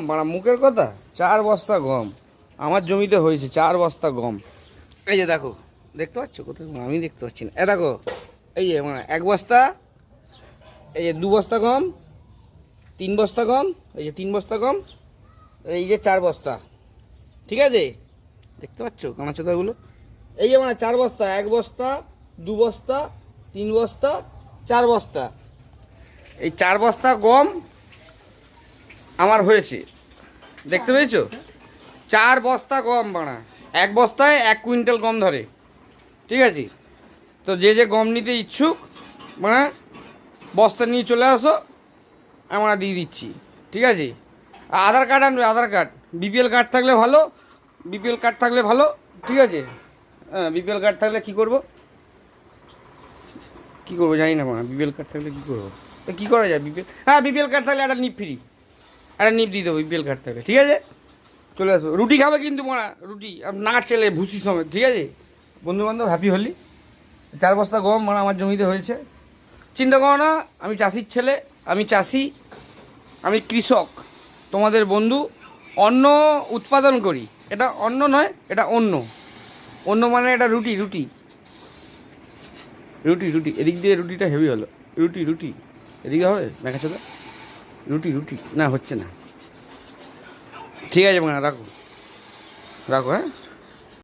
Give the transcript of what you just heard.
মানে মুখের কথা, 4 বস্তা গম আমার জমিতে হয়েছে, 4 বস্তা গম। এই যে দেখো, দেখতে পাচ্ছ কোথায়? আমি দেখতে পাচ্ছি না। দেখো, এই যে মানে 1 বস্তা, এই যে 2 বস্তা গম, 3 বস্তা গম, এই যে 3 বস্তা গম, এই যে 4 বস্তা। ঠিক আছে, দেখতে পাচ্ছ কানাচোদাগুলো? এই যে মানে 4 বস্তা, 1 বস্তা, 2 বস্তা, 3 বস্তা, 4 বস্তা। এই 4 বস্তা গম আমার হয়েছে, দেখতে পেয়েছো? 4 বস্তা গম বানা, 1 বস্তায় 1 কুইন্টাল গম ধরে। ঠিক আছে, তো যে যে গম নিতে ইচ্ছুক মানে বস্তা নিয়ে চলে আসো, আমরা দিয়ে দিচ্ছি। ঠিক আছে, আধার কার্ড আনবে, আধার কার্ড, বিপিএল কার্ড থাকলে ভালো, বিপিএল কার্ড থাকলে ভালো। ঠিক আছে, হ্যাঁ, বিপিএল কার্ড থাকলে কী করবো জানি না, বিপিএল কার্ড থাকলে কী করবো, তো কী করা যায়? হ্যাঁ, বিপিএল কার্ড থাকলে একটা নিপ ফ্রি, একটা নিপ দিয়ে দেবো বিপিএল কার্ড থাকলে। ঠিক আছে, চলে আসো। রুটি খাবে কিন্তু রুটি নাচ চেলে ভুসি সমেত। ঠিক আছে, বন্ধুবান্ধব হ্যাপি হলি। 4 বস্তা গম আমার জমিতে হয়েছে। চিন্তা করো না, আমি চাষির ছেলে, আমি চাষি, আমি কৃষক, তোমাদের বন্ধু। অন্ন উৎপাদন করি, এটা অন্ন নয়, এটা অন্য। অন্য মানে এটা রুটি, রুটি, রুটি, রুটি। এদিক দিয়ে রুটিটা হেভি হলো। রুটি, রুটি এদিকে হবে মেঘাচোদা? রুটি, রুটি না, হচ্ছে না। ঠিক আছে রাখো, রাখো, হ্যাঁ।